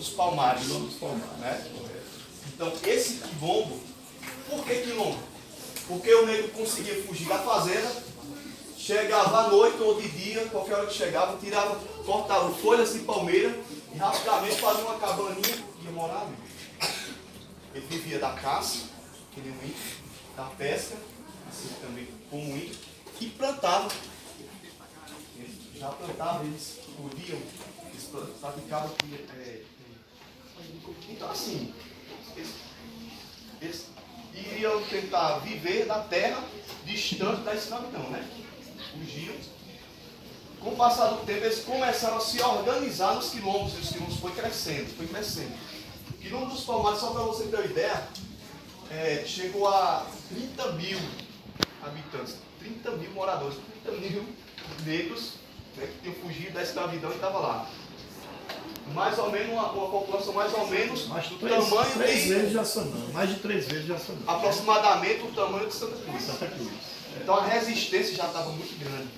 dos Palmares. Né? Então, esse quilombo, por que quilombo? Porque o negro conseguia fugir da fazenda, chegava à noite ou de dia, qualquer hora que chegava, tirava, cortava folhas de palmeira e rapidamente fazia uma cabaninha e ia morar ali. Ele vivia da caça, que nem o índio, da pesca, assim também como o índio, e plantava. Eles já plantavam, eles colhiam, eles praticavam. Então assim, eles iriam tentar viver da terra distante da escravidão, né? Fugiam. Com o passar do tempo, eles começaram a se organizar nos quilombos, e os quilombos foi crescendo. O quilombo dos Palmares, só para você ter uma ideia, chegou a 30 mil habitantes, 30 mil moradores, 30 mil negros, né, que tinham fugido da escravidão e estavam lá. Mais ou menos, uma população mais ou menos mais do tamanho três vezes já Sanã, mais de 3 vezes já Sanã. Aproximadamente o tamanho de Santa Cruz. Santa Cruz. Então a resistência já estava muito grande.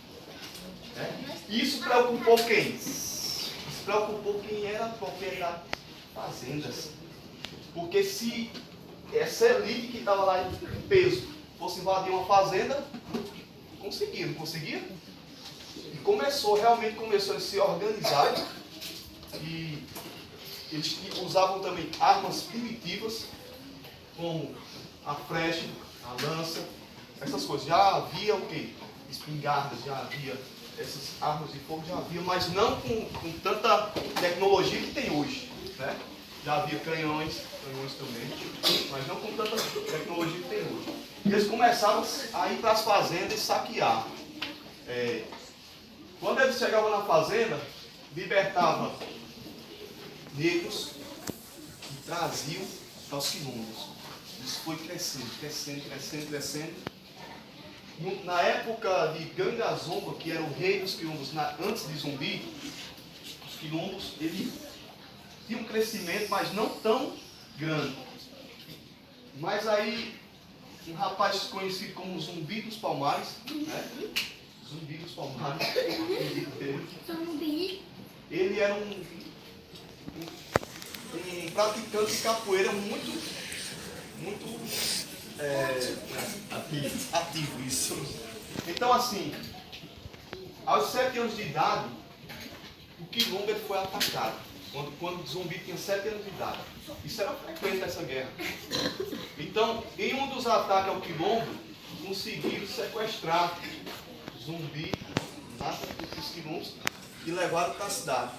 Né? Isso preocupou quem? Isso preocupou quem era proprietário de fazendas. Porque se essa elite que estava lá em peso fosse invadir uma fazenda, não conseguia? E realmente começou a se organizar. E eles usavam também armas primitivas, como a flecha, a lança, essas coisas. Já havia o quê? Espingardas, já havia essas armas de fogo, já havia, mas não com tanta tecnologia que tem hoje. Né? Já havia canhões também, mas não com tanta tecnologia que tem hoje. E eles começaram a ir para as fazendas e saquear. Quando eles chegavam na fazenda, libertavam negros e traziam para os quilombos. Isso foi crescendo. Na época de Gangazomba, que era o rei dos quilombos, antes de Zumbi, os quilombos ele tinham um crescimento, mas não tão grande. Mas aí, um rapaz conhecido como Zumbi dos Palmares, né? Zumbi dos Palmares, ele era um praticante de capoeira muito ativo, isso. Então assim, aos 7 anos de idade, o quilombo ele foi atacado. Quando o Zumbi tinha 7 anos de idade. Isso era frequente essa guerra. Então, em um dos ataques ao quilombo, conseguiram sequestrar Zumbi dos quilombos e levaram para a cidade.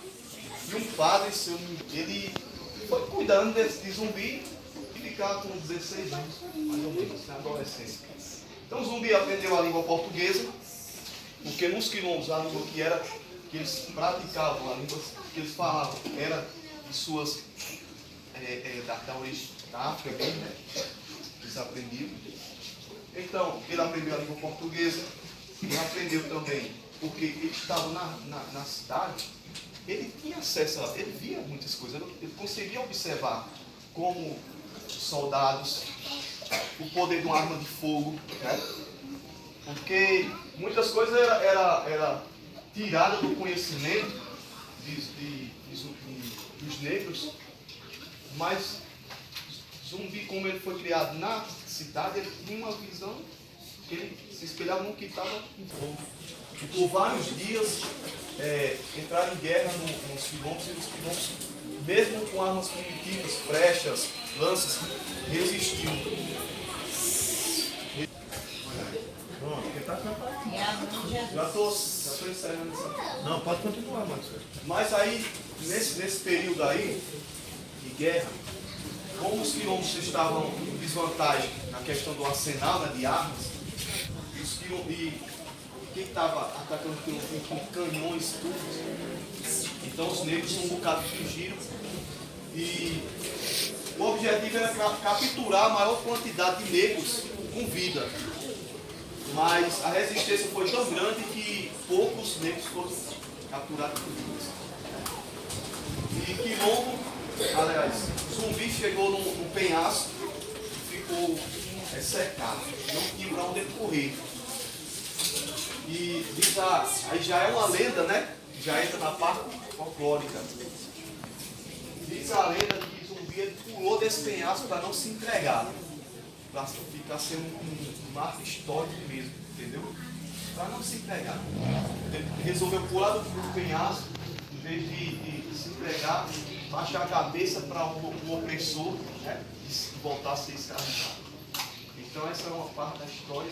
E um padre, ele foi cuidando de Zumbi e ficava com 16 anos, mais ou menos, na adolescência. Então Zumbi aprendeu a língua portuguesa, porque nos quilombos a língua que eles praticavam, a língua que eles falavam, era de suas, da origem da África mesmo, né? Eles aprendiam. Então, ele aprendeu a língua portuguesa, ele aprendeu também, porque ele estava na cidade, ele tinha acesso, ele via muitas coisas, ele conseguia observar como soldados, o poder de uma arma de fogo, né? Porque muitas coisas era tirada do conhecimento dos negros, mas Zumbi, como ele foi criado na cidade, ele tinha uma visão que ele se espelhava no que estava em fogo. E por vários dias entraram em guerra nos quilombos, e os quilombos, mesmo com armas primitivas, flechas, lanças, resistiam. Pronto, porque está preparado. Já estou encerrando essa. Não, pode continuar, Marcelo. Mas aí, nesse período aí de guerra, como os quilombos estavam em desvantagem na questão do arsenal, né, de armas, e quem estava atacando o quilombo com canhões, tudo, então os negros um bocado fugiram, e o objetivo era capturar a maior quantidade de negros com vida. Mas a resistência foi tão grande que poucos negros foram capturados por eles. E quilombo, aliás, Zumbi chegou num penhasco e ficou cercado. Não tinha para onde ele correr. E diz aí já é uma lenda, né? Já entra na parte folclórica. Diz a lenda que Zumbi ele pulou desse penhasco para não se entregar. Para ficar sendo um marco histórico mesmo, entendeu? Para não se entregar. Ele resolveu pular do penhasco, em vez de se entregar, baixar a cabeça para o opressor, né? E voltar a ser escravizado. Então essa é uma parte da história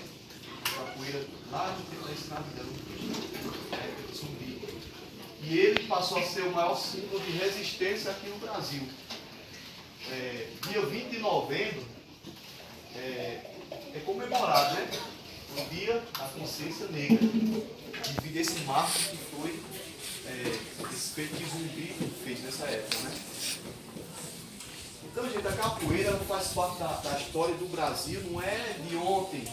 da capoeira lá no tempo da escravidão, Zumbi. E ele passou a ser o maior símbolo de resistência aqui no Brasil. Dia 20 de novembro é comemorado, né? O Dia da Consciência Negra, devido a esse marco que foi esse feito que Zumbi fez nessa época, né? Então, gente, a capoeira faz parte da história do Brasil, não é de ontem,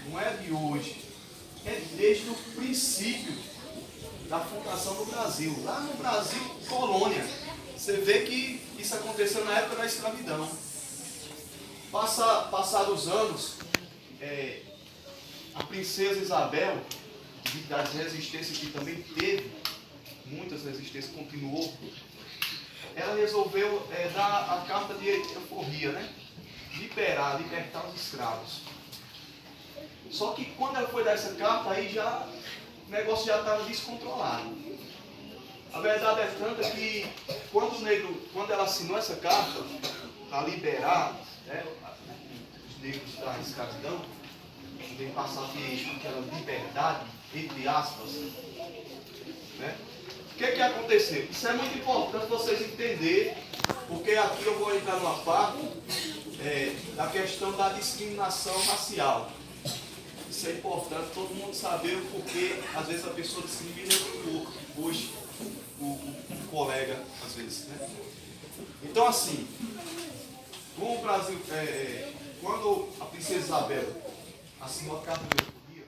não é de hoje, é desde o princípio da fundação do Brasil. Lá no Brasil, colônia, você vê que isso aconteceu na época da escravidão. Passados os anos, a princesa Isabel, das resistências que também teve, muitas resistências, continuou, ela resolveu dar a carta de euforia, né? Libertar os escravos. Só que quando ela foi dar essa carta, aí o negócio já estava descontrolado. A verdade é tanta que quando ela assinou essa carta para liberar, né, os negros da escravidão, poder passar a ter aquela liberdade, entre aspas, né? O que aconteceu? Isso é muito importante vocês entenderem, porque aqui eu vou entrar numa parte da questão da discriminação racial. Isso é importante todo mundo saber o porquê, às vezes, a pessoa discrimina hoje o colega, às vezes, né? Então, assim, como o Brasil, quando a princesa Isabel assinou a carta de euforia,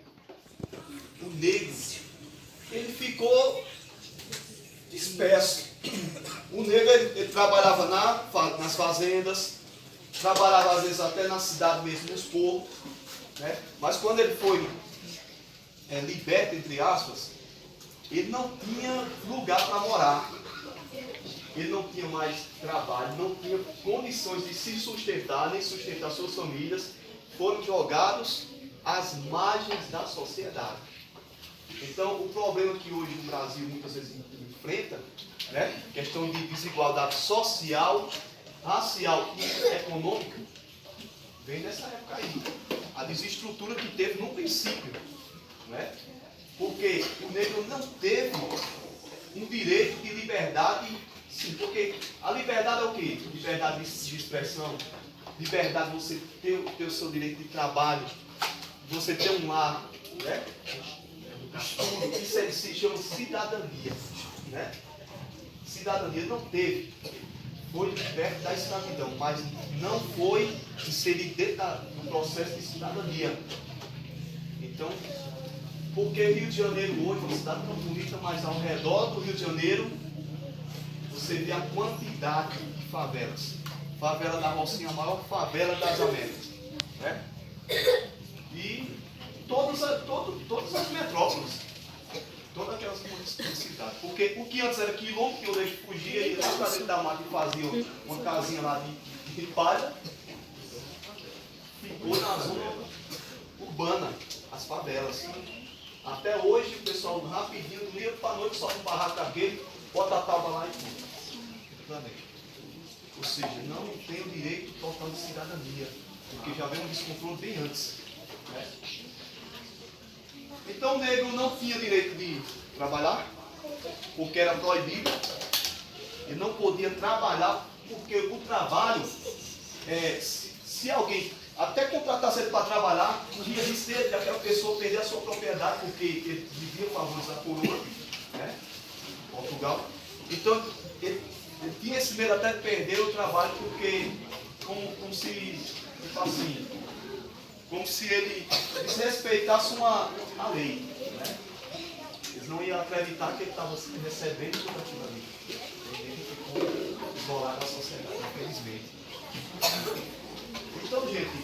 o negro, ele ficou disperso. O negro, ele trabalhava nas fazendas, trabalhava, às vezes, até na cidade mesmo, nos portos, né? Mas quando ele foi liberto, entre aspas, ele não tinha lugar para morar. Ele não tinha mais trabalho, não tinha condições de se sustentar, nem sustentar suas famílias. Foram jogados às margens da sociedade. Então, o problema que hoje no Brasil muitas vezes enfrenta, né, questão de desigualdade social, racial e econômica, vem dessa época aí. A desestrutura que teve no princípio, né? Porque o negro não teve um direito de liberdade, sim, porque a liberdade é o quê? Liberdade de expressão, liberdade de você ter o seu direito de trabalho, de você ter um lar, né? Isso se chama cidadania, né? Cidadania não teve. Foi liberto da escravidão, mas não foi inserido dentro do processo de cidadania. Então, porque Rio de Janeiro hoje é uma cidade tão bonita, mas ao redor do Rio de Janeiro, você vê a quantidade de favelas. Favela da Rocinha, a maior favela das Américas, né? E todas as metrópoles. Todas aquelas cidades. Porque o que antes era quilombo, que o leite fugia e lá para dentro da mata e fazia uma casinha lá de palha, ficou na zona urbana, as favelas. Até hoje o pessoal rapidinho, do dia para a noite, sobe um barraco daquele, bota a tábua lá e tudo. Ou seja, não tem o direito total de cidadania, porque já vem um descontrole bem antes, né? Então o negro não tinha direito de trabalhar, porque era proibido. Ele não podia trabalhar, porque o trabalho, se alguém até contratasse ele para trabalhar, corria risco de aquela pessoa perder a sua propriedade, porque ele vivia favores da coroa, né? Portugal. Então ele tinha esse medo até de perder o trabalho, porque como se ele desrespeitasse a lei, né? Eles não iam acreditar que ele estava recebendo tudo aquilo ali. Ele ficou isolado da sociedade, infelizmente. Então, gente,